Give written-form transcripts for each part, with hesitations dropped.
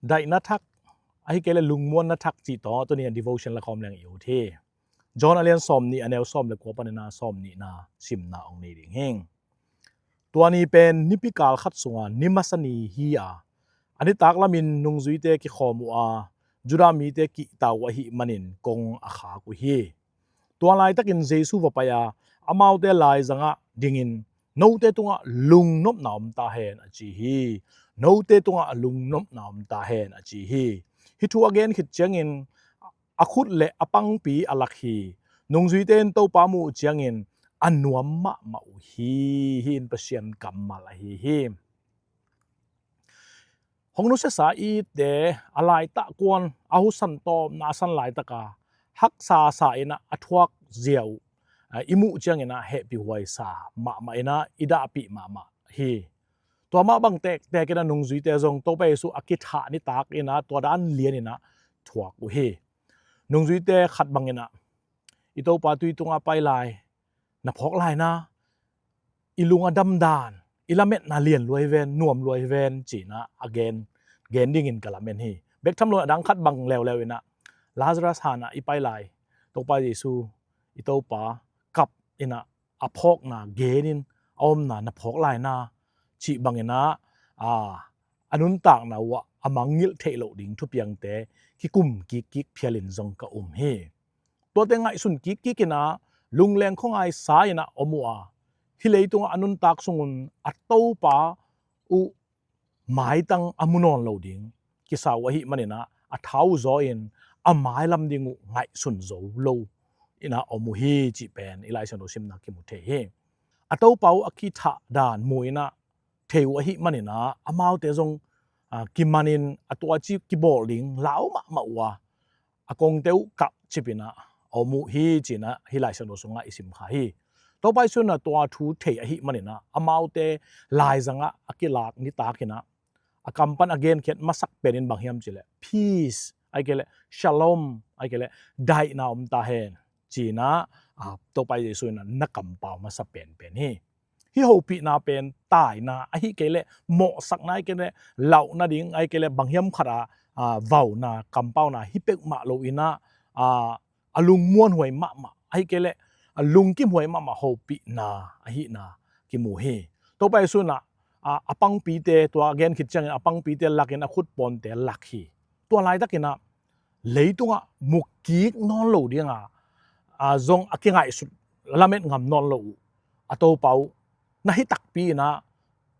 ได้นัทักไอ้เกลลุงมวนนัทักจีต่อตัวนี้ devotion ละคอมแรงอยู่ที่จอห์นอเลียนซอมนี่อันเอลซอมและกว่าปนนาซอมนี่นาซิมนาองนี่ดิงเฮงตัวนี้เป็นนิพิกาลขัดสวนิมัสนีฮีอาอันนี้ตักละมินนุงซุยเตกิขอมัวจุรามีเตกิตาวะหิมันินกงอาขากุฮีตัวลายตักินเจซูวปายาอามาวเตลายจังะดิงินโนเตตุงะลุงนบนามตาเฮนอจีฮีโนเตตุงะลุงนบนามตาเฮนอจีฮีฮิทูอเกนคิดจังอินอาคุดเลอปังปีอลักฮีนุงซุยเตนโตปามูจังอินอันนวมมะมาอุฮีฮินเปเชียนกัมมาลาฮีหงนุเสสาอีเดอะไรตะกวนอาหุสันโตนาสันหลายตะกาฮักซาสาอินะอทวกเจียวอิมุจังอินะเฮปิหวยสามะมาอินะอิดาปิมาฮีตัวมาบังเตกแต่กินะนุงซุยเตจงโตไปสู่อกิทานิตากอินะตัวด้านเลียนอินะทวกอุฮีนุงซุยเตขัดบังอินะอิโตปาตุยตุงอาไปลายนะพอกลายนะอิลุงอดำดานอิลาเมตนาเลียนรวยเวนนวมรวยเวนจีนะอเกนเกนดิ้งอินกะละเมนฮีเบกทำโลดังคัดบังแล้วอินะลาซารัสหานะอีไปลายตกไปเยซูอิโตปากับอินะอพอกนะเกนินอมนะพอกลายนะชีบังอินะอนุนตากนะวะอมังงิลเทโลดิงทุเปียงเตกิกุมกิกเพียลินจงกะเฮตัวเตงไงสุนกิกนะลุงแรงของไอสายนะอมัวฮิเลยตุงอนุนตักสุงุนอัตโตปาอุหมายตังอมุนอนโลดิงกิสาวะหิมันนะอัท้าวจออินอหมายลำดิงุไงสุนโจโลอินะอมุฮีจิเป็นอิไลชันโดซิมนักกิมุเทเฮอัตโตปาอุอคิทะดานมวยนะเทวะหิมันนะอมาวเตจงกิมันินอตัวจิกิบอลิงลาวมะวะอากงเตวกับจิปินะอมุฮีจินะฮิไลชันโดสุงะอิสิมขาฮีต่อไปส่วนน่ะตัวทูเทอหิมันนะอมาวเตลายจังะอกิลากนิตากินะอกัมปัน again เข็ดมาสักเป็นบางยามจิเล peace ไอเกเล shalom ไอเกเลได้นาอมตาเฮนจีนะต่อไปส่วนน่ะนักกัมปาวมาสักเป็นฮีฮิโฮปีนาเป็นตายนะไอฮิเกเลเหมาะสักนะไอเกเลเหล่านาดิงไอเกเลบางยามขราวาวนะกัมปาวนะฮิเปกมาโลอินะอลุงม้วนหวยมาไอเกเลลุงกิมหวยมาโฮปินาอหินากิมูเฮต่อไปส่วนน่ะอปังปีเตตัวเกนคิดจังอปังปีเตลักเนขุดปอนเตลักฮีตัวลายตะกินะเลยตุงะมุกิกนอนโลดิงจงอกิงไงสุดละเม็ดงำนอนโลอโตเปานะฮิตักปีนะ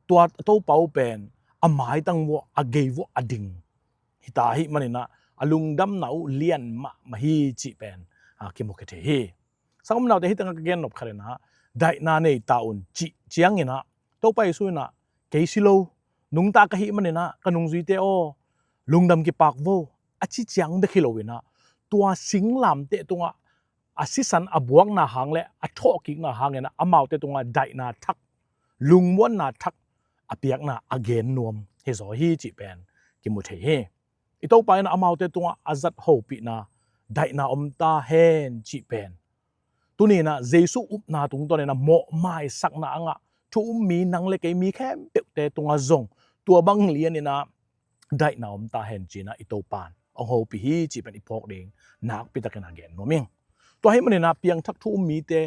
ตัวอโตเปาเป็นอหมายตังวอเกวอดิงฮิตาฮิมันนะอลุงดำหนาวเลียนมาฮีจิเป็นกิมุกเทฮีสังคมเราแต่ที่ตั้งเกณฑ์นบขนาดนะได้นาในตาอุ่นเจียงเงินะต่อไปส่วนน่ะเกสิโลนุงตากะหิมันเนี่ยนะกันนุงซุยเตโอลุงดำกิปากโวอาชิเจียงเดคิโลเวนะตัวสิงลำเตตัวอาศิสันอบวกนาหางและอทอกิกนาหางเนี่ยนะอมาเตตัวได้นาทักลุงม้วนนาทักอเปียกนาอเกนนวมเฮซอฮีจิเป็นกิมุเทเฮอีต่อไปนะอมาเตตัวอาจัดโฮปินาได้นาอมตาเฮนจิเป็นตัวนี้นะเยซูอุปนาตรงตัวนี้นะเหมาะไม่สักนะอ่ะทุกมีนังเล็กมีแค่เปียกแต่ตรงจงตัวบังเลียนนี่นะได้นาอมตาเห็นจีนะอิโตปานเอาหูปีฮีจีเป็นอีพอกเด้งนักปิตะกันอาเกนโนมิงตัวให้มันนี่นะเพียงทักทุกมีแต่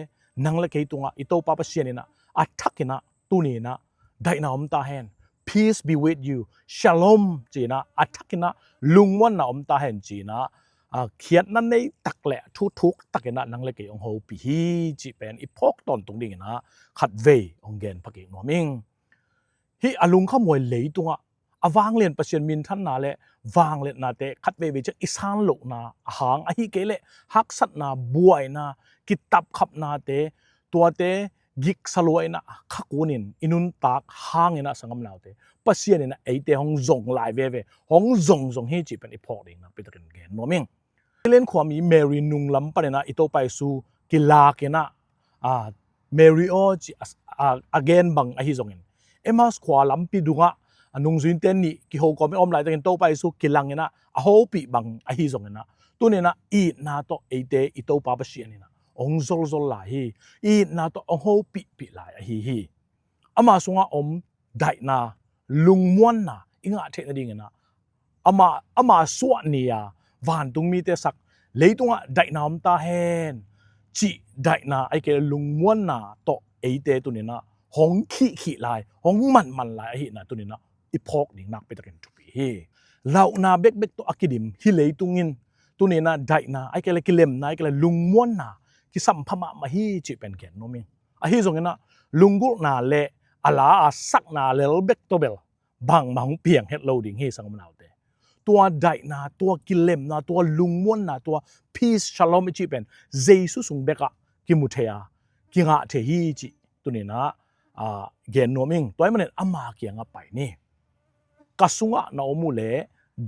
นังเล็กตรงอิโตปาปเชียนี่นะอัทักนะตัวนี้นะได้นาอมตาเห็น peace be with you shalom จีนะอัทักนะลุงวันนาอมตาเห็นจีนะเขียนนั้นในตักแหละทุกตักนะนังเล็กองโฮปีฮีจีเป็นอีพอกตอนตรงนี้นะขัดเวองเกนพักเองนัวมิงฮีอลุงขโมยเหลยตัววางเลียนประเชียนมินท่านนาเละวางเลียนนาเตขัดเวจะอิสานโลนาหางอหิเกเลฮักสัตนาบวยนากิตับขับนาเตตัวเตกิกสลวยนะขักวนินอินุนตากหางนะสังกำนาวเตประเชียนนะไอเตหงจงลายเวหงจงฮีจีเป็นอีพอกเองนะไปตะกันเกนนัวมิงเล่นความมีเมรีนุงลำปะเนี่ยนะอิโตไปสู่กิลาเกนะเมรีโอจิagain บังอหิจงเงินเอมาสควาลำปีดุงะนุงซุนเตนนี่กิโฮก็ไม่อมไหลแต่กันโตไปสู่กิลังเงินนะอโฮปีบังอหิจงเงินนะตัวเนี่ยนะอีนาโตเอเตอิโตปาปเชียนี่นะองโซลโซลาฮีอีนาโตองโฮปีลายอหิอามาสุงะอมได้นาลุงม้วนนะอิงะเทนดิ่งนะ ama suania van tung mi te sak leitunga dainam ta hen chi daina ai ke lungmuan na to eite tunina hong khi lai hong man lai hi na tunina ipok ding nak petaken tupi hi launa bek to akidim hi leitungin tunina daina ai ke le kilem na ai ke lungmuan na ki samphama ma hi chi pen ken no mi a hi zongena lungul na le ala a sak na lel bek to bel bang ma hong piang het loading hi sang manaw te ตัวไดนาตัวกิเลมนาตัวลุงม้วนนาตัว peace shalom จิเป็นเจสุสุงเบกะกิมุเทียกิงะเทฮีจิตัวนี้นะเกนโนมิงตัวมันอามาเกียงะไปนี่กะสุงะนาอมูเล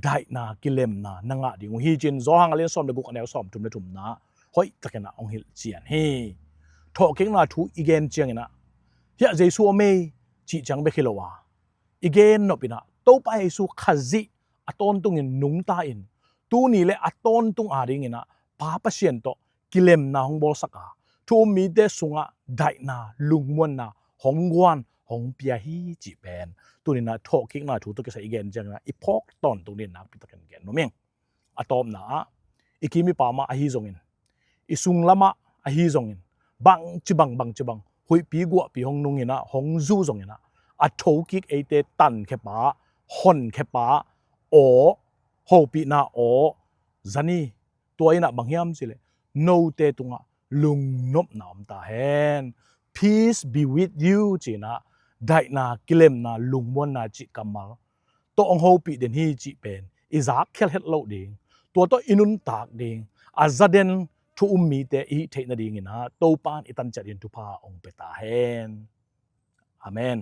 ไดนากิเลมนานังะดิงฮีจินโซฮังเลียนซอมเดบุกอันแนวซอมทุมเดทุมนะห้อยตะเกนะองฮิลเจียนเฮทอเก่งนาทูอีเกนเจียงนะเฮียเจสุอเมจิจังเบคิโลวาอีเกนโนปินะโตไปสุขจิaton tungin nungta in tu ni le aton tung aring ina pa pasien to kilem na hongbol saka tu mi de sunga dai na lungmon na hongwan hongpia hi chi pen tu ni na talking na thu to ke sa igen jang na ipok ton tung ni na pitaken gen no meng atom na ikimi pa ma a hi zongin isung lama a hi zongin bang chibang hui pi gwa pi hong nung ina hong zu zongina a thokik ate tan khe pa hon khe paโอโฮปีนาโอซานีตัวอินะบางยามสิเลยโนเตตุงะลุงนบนามตาเฮน peace be with you จีนะได้นากิเลมนาลุงมวนนาจิกัมมัลตัวองโฮปีเดนฮีจิเป็นอิซากเคลเฮดโลดิงตัวตัวอินุนตากดิงอาซาเดนทุอุมมีเตอีเทนดิงนะโตปานอิตันจัดยินทุพาองเปตาเฮนอาเมน